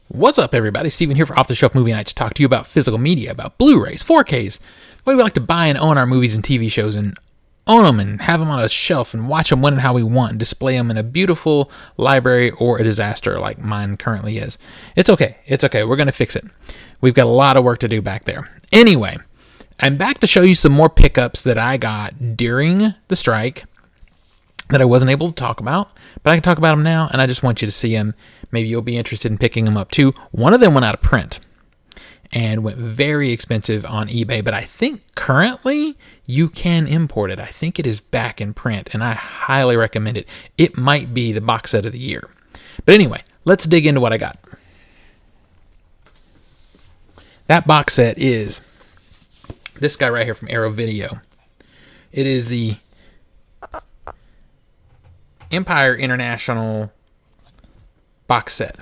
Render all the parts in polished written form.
What's up, everybody? Steven here for Off the Shelf Movie Night to talk to you about physical media, about Blu-rays, 4Ks, the way we like to buy and own our movies and TV shows and own them and have them on a shelf and watch them when and how we want and display them in a beautiful library or a disaster like mine currently is. It's okay. It's okay. We're going to fix it. We've got a lot of work to do back there. Anyway, I'm back to show you some more pickups that I got during the strike that I wasn't able to talk about, but I can talk about them now, and I just want you to see them. Maybe you'll be interested in picking them up too. One of them went out of print and went very expensive on eBay, but I think currently you can import it. I think it is back in print, and I highly recommend it. It might be the box set of the year. But anyway, let's dig into what I got. That box set is this guy right here from Arrow Video. It is the Empire International box set,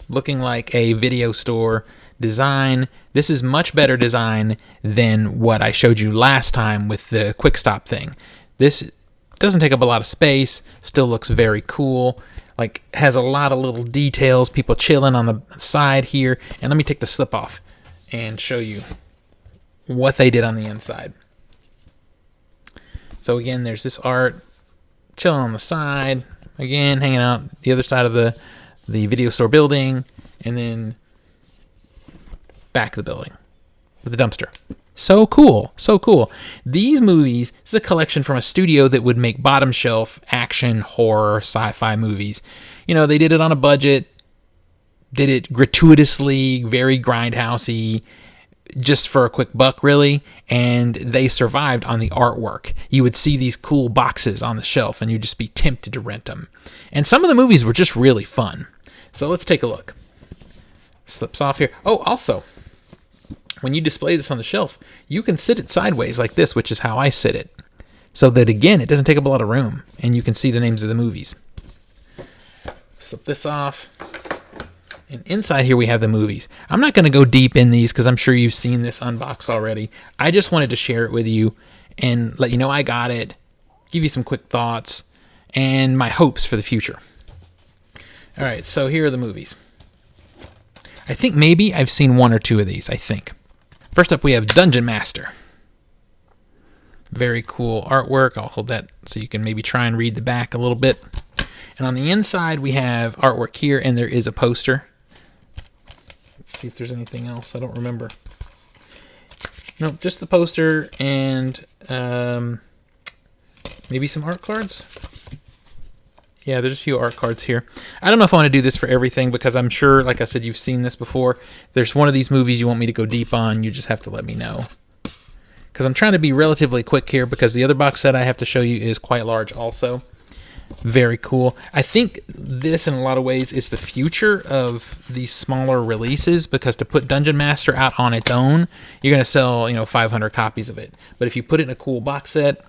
looking like a video store design. This is much better design than what I showed you last time with the quick stop thing. This doesn't take up a lot of space, still looks very cool, like has a lot of little details, people chilling on the side here. And let me take the slip off and show you what they did on the inside. So again, there's this art chilling on the side, again hanging out the other side of the video store building, and then back of the building with the dumpster. So cool, so cool. These movies, this is a collection from a studio that would make bottom shelf action, horror, sci-fi movies. You know, they did it on a budget, did it gratuitously, very grindhousey, just for a quick buck, really, and they survived on the artwork. You would see these cool boxes on the shelf, and you'd just be tempted to rent them. And some of the movies were just really fun. So let's take a look. Slips off here. Oh, also, when you display this on the shelf, you can sit it sideways like this, which is how I sit it. So that, again, it doesn't take up a lot of room, and you can see the names of the movies. Slip this off. And inside here we have the movies. I'm not going to go deep in these because I'm sure you've seen this unboxed already. I just wanted to share it with you and let you know I got it, give you some quick thoughts, and my hopes for the future. All right, so here are the movies. I think maybe I've seen one or two of these, I think. First up, we have Dungeon Master. Very cool artwork. I'll hold that so you can maybe try and read the back a little bit. And on the inside, we have artwork here, and there is a poster. Let's see if there's anything else. I don't remember. No, just the poster and maybe some art cards. Yeah, there's a few art cards here. I don't know if I want to do this for everything because I'm sure, like I said, you've seen this before. If there's one of these movies you want me to go deep on, you just have to let me know. Because I'm trying to be relatively quick here because the other box set I have to show you is quite large also. Very cool. I think this, in a lot of ways, is the future of these smaller releases because to put Dungeon Master out on its own, you're going to sell, 500 copies of it. But if you put it in a cool box set,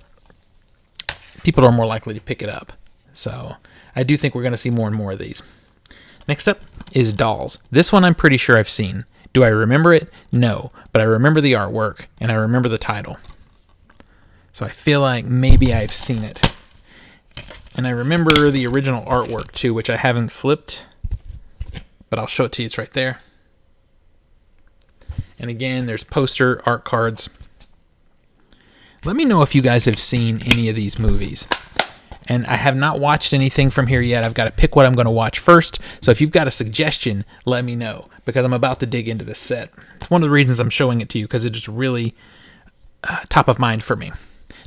people are more likely to pick it up. So I do think we're going to see more and more of these. Next up is Dolls. This one I'm pretty sure I've seen. Do I remember it? No. But I remember the artwork, and I remember the title. So I feel like maybe I've seen it. And I remember the original artwork too, which I haven't flipped, but I'll show it to you. It's right there. And again, there's poster, art cards. Let me know if you guys have seen any of these movies. And I have not watched anything from here yet. I've got to pick what I'm going to watch first. So if you've got a suggestion, let me know, because I'm about to dig into this set. It's one of the reasons I'm showing it to you, because it is really top of mind for me.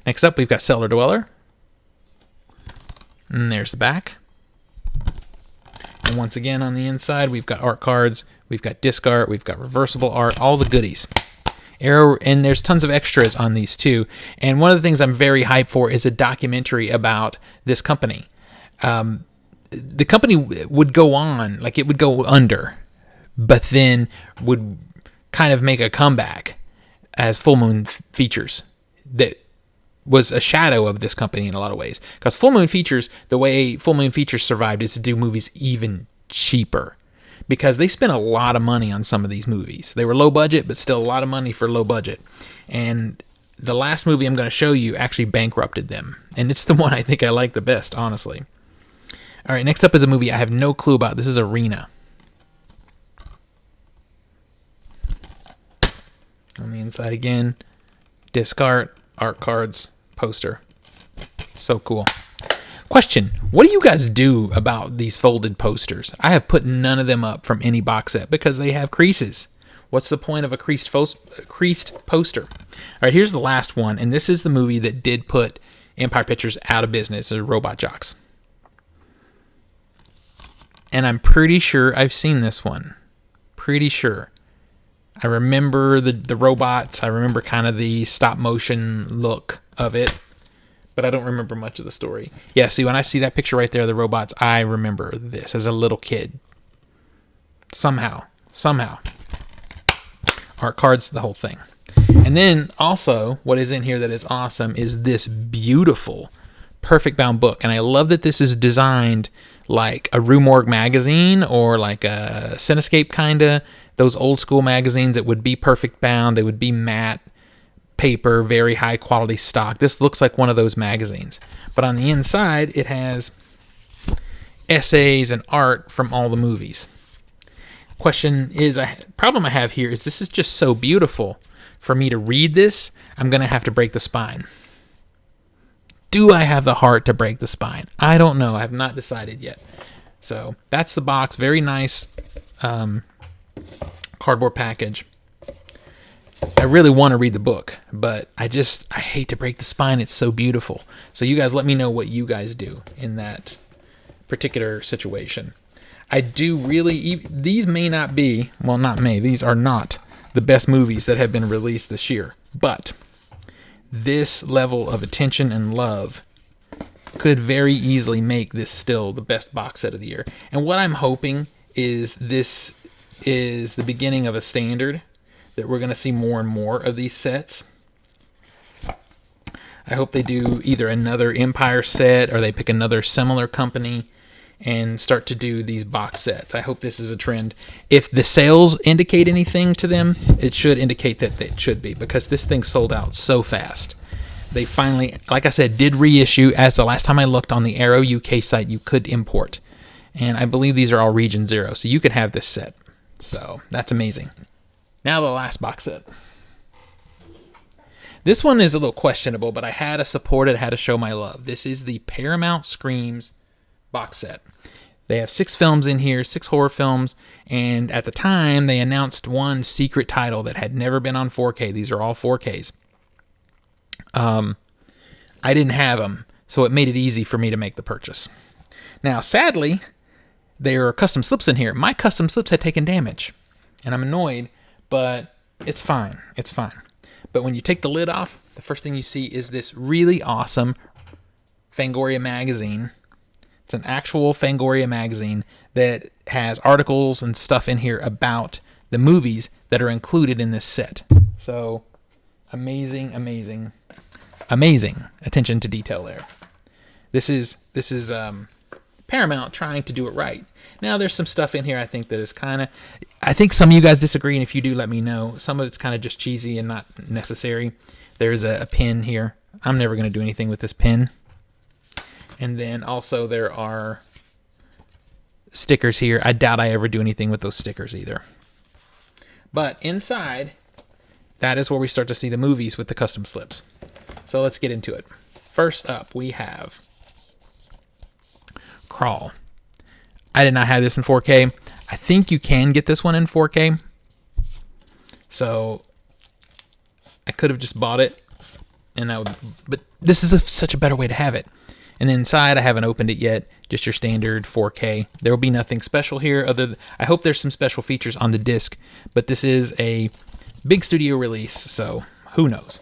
Next up, we've got Cellar Dweller. And there's the back. And once again, on the inside, we've got art cards, we've got disc art, we've got reversible art, all the goodies. Arrow, and there's tons of extras on these too. And one of the things I'm very hyped for is a documentary about this company. The company would go on, like it would go under, but then would kind of make a comeback as Full Moon Features. That was a shadow of this company in a lot of ways. Because Full Moon Features, the way Full Moon Features survived is to do movies even cheaper. Because they spent a lot of money on some of these movies. They were low budget, but still a lot of money for low budget. And the last movie I'm going to show you actually bankrupted them. And it's the one I think I like the best, honestly. All right, next up is a movie I have no clue about. This is Arena. On the inside again, disc art cards, poster. So cool. Question: what do you guys do about these folded posters? I have put none of them up from any box set because they have creases. What's the point of a creased poster? All right, here's the last one, and this is the movie that did put Empire Pictures out of business, Robot Jox. And I'm pretty sure I've seen this one. Pretty sure. I remember the robots. I remember kind of the stop motion look of it. But I don't remember much of the story. Yeah, see, when I see that picture right there of the robots, I remember this as a little kid. Somehow. Art cards, the whole thing. And then also, what is in here that is awesome is this beautiful perfect bound book. And I love that this is designed like a Rue Morgue magazine or like a Cinescape kind of. Those old school magazines that would be perfect bound. They would be matte paper, very high quality stock. This looks like one of those magazines. But on the inside, it has essays and art from all the movies. Question is, problem I have here is this is just so beautiful. For me to read this, I'm going to have to break the spine. Do I have the heart to break the spine? I don't know. I have not decided yet. So that's the box. Very nice cardboard package. I really want to read the book, but I hate to break the spine. It's so beautiful. So you guys let me know what you guys do in that particular situation. I do really, these may not be, well, not may, these are not the best movies that have been released this year, but this level of attention and love could very easily make this still the best box set of the year. And what I'm hoping is this is the beginning of a standard that we're going to see more and more of these sets. I hope they do either another Empire set or they pick another similar company and start to do these box sets. I hope this is a trend. If the sales indicate anything to them, it should indicate that it should be, because this thing sold out so fast. They finally, like I said, did reissue. As the last time I looked on the Arrow UK site, you could import. And I believe these are all Region 0, so you could have this set. So that's amazing. Now the last box set. This one is a little questionable, but I had to support it, had to show my love. This is the Paramount Screams box set. They have 6 films in here, 6 horror films, and at the time they announced one secret title that had never been on 4K. These are all 4Ks. I didn't have them, so it made it easy for me to make the purchase. Now, sadly, there are custom slips in here. My custom slips had taken damage, and I'm annoyed, but it's fine. It's fine. But when you take the lid off, the first thing you see is this really awesome Fangoria magazine. It's an actual Fangoria magazine that has articles and stuff in here about the movies that are included in this set. So, amazing attention to detail there. This is Paramount trying to do it right. Now, there's some stuff in here I think that is kind of... I think some of you guys disagree, and if you do, let me know. Some of it's kind of just cheesy and not necessary. There's a pin here. I'm never going to do anything with this pin. And then also there are stickers here. I doubt I ever do anything with those stickers either. But inside, that is where we start to see the movies with the custom slips. So let's get into it. First up, we have Crawl. I did not have this in 4K. I think you can get this one in 4K. So I could have just bought it, and I would. But this is such a better way to have it. And inside, I haven't opened it yet. Just your standard 4K. There will be nothing special here. I hope there's some special features on the disc, but this is a big studio release, so who knows?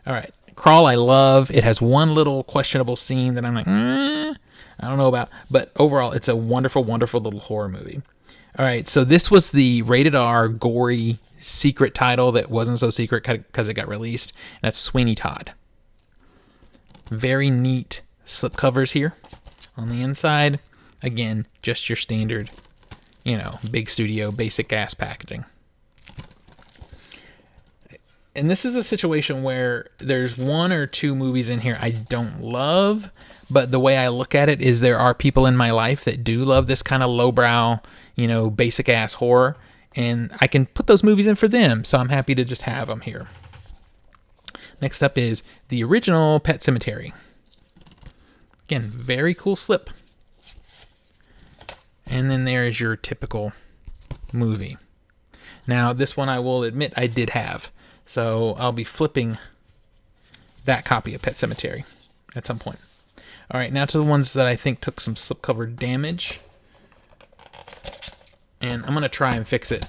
All right, Crawl I love. It has one little questionable scene that I'm like, I don't know about, but overall, it's a wonderful, wonderful little horror movie. All right, so this was the rated R, gory, secret title that wasn't so secret because it got released. That's Sweeney Todd. Very neat slip covers here on the inside. Again, just your standard, big studio, basic gas packaging. And this is a situation where there's 1 or 2 movies in here I don't love, but the way I look at it is there are people in my life that do love this kind of lowbrow, basic ass horror. and I can put those movies in for them, so I'm happy to just have them here. Next up is the original Pet Sematary. Again, very cool slip. And then there's your typical movie. Now, this one I will admit I did have, so I'll be flipping that copy of Pet Sematary at some point. All right, now to the ones that I think took some slipcover damage. And I'm going to try and fix it.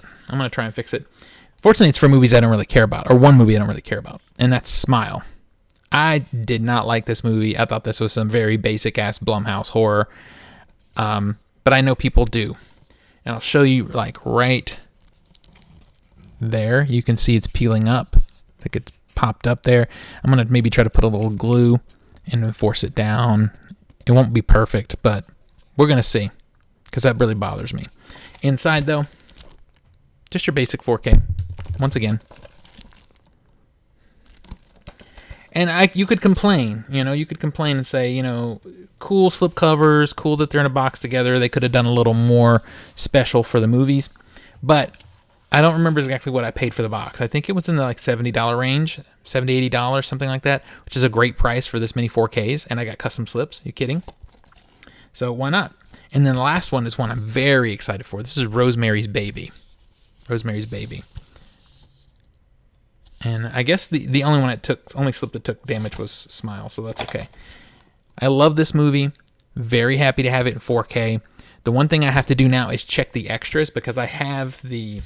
Fortunately, it's for movies I don't really care about, or one movie I don't really care about, and that's Smile. I did not like this movie. I thought this was some very basic-ass Blumhouse horror, but I know people do. And I'll show you, like, right there. You can see it's peeling up. I think it's popped up there. I'm going to maybe try to put a little glue and force it down. It won't be perfect, but we're going to see, because that really bothers me. Inside, though, just your basic 4K. Once again. And you could complain, you could complain and say, cool slip covers, cool that they're in a box together. They could have done a little more special for the movies. But I don't remember exactly what I paid for the box. I think it was in the like $70 range, $70, $80, something like that, which is a great price for this many 4Ks. And I got custom slips. You kidding? So why not? And then the last one is one I'm very excited for. This is Rosemary's Baby. Rosemary's Baby. And I guess the only slip that took damage was Smile, so that's okay. I love this movie. Very happy to have it in 4K. The one thing I have to do now is check the extras, because I have the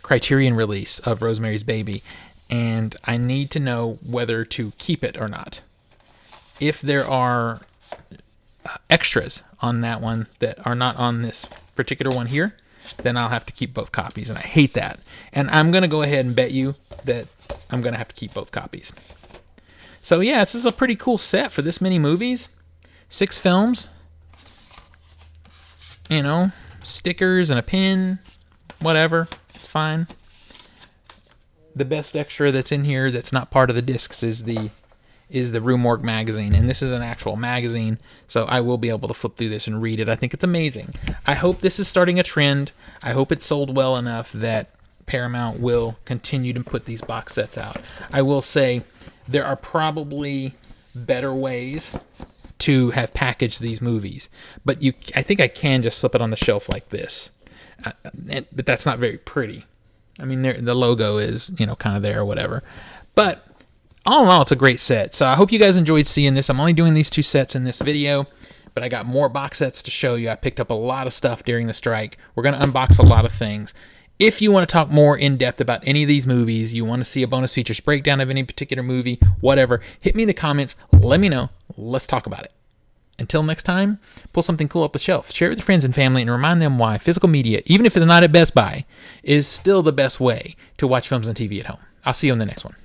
Criterion release of Rosemary's Baby, and I need to know whether to keep it or not. If there are extras on that one that are not on this particular one here, then I'll have to keep both copies, and I hate that. And I'm going to go ahead and bet you that I'm going to have to keep both copies. So yeah, this is a pretty cool set for this many movies. 6 films. Stickers and a pin. Whatever. It's fine. The best extra that's in here that's not part of the discs is the Rue Morgue magazine, and this is an actual magazine, so I will be able to flip through this and read it. I think it's amazing. I hope this is starting a trend. I hope it sold well enough that Paramount will continue to put these box sets out. I will say there are probably better ways to have packaged these movies, but I think I can just slip it on the shelf like this, but that's not very pretty. I mean, the logo is kind of there or whatever, but all in all, it's a great set. So I hope you guys enjoyed seeing this. I'm only doing these 2 sets in this video, but I got more box sets to show you. I picked up a lot of stuff during the strike. We're going to unbox a lot of things. If you want to talk more in depth about any of these movies, you want to see a bonus features breakdown of any particular movie, whatever, hit me in the comments. Let me know. Let's talk about it. Until next time, pull something cool off the shelf, share it with your friends and family, and remind them why physical media, even if it's not at Best Buy, is still the best way to watch films and TV at home. I'll see you in the next one.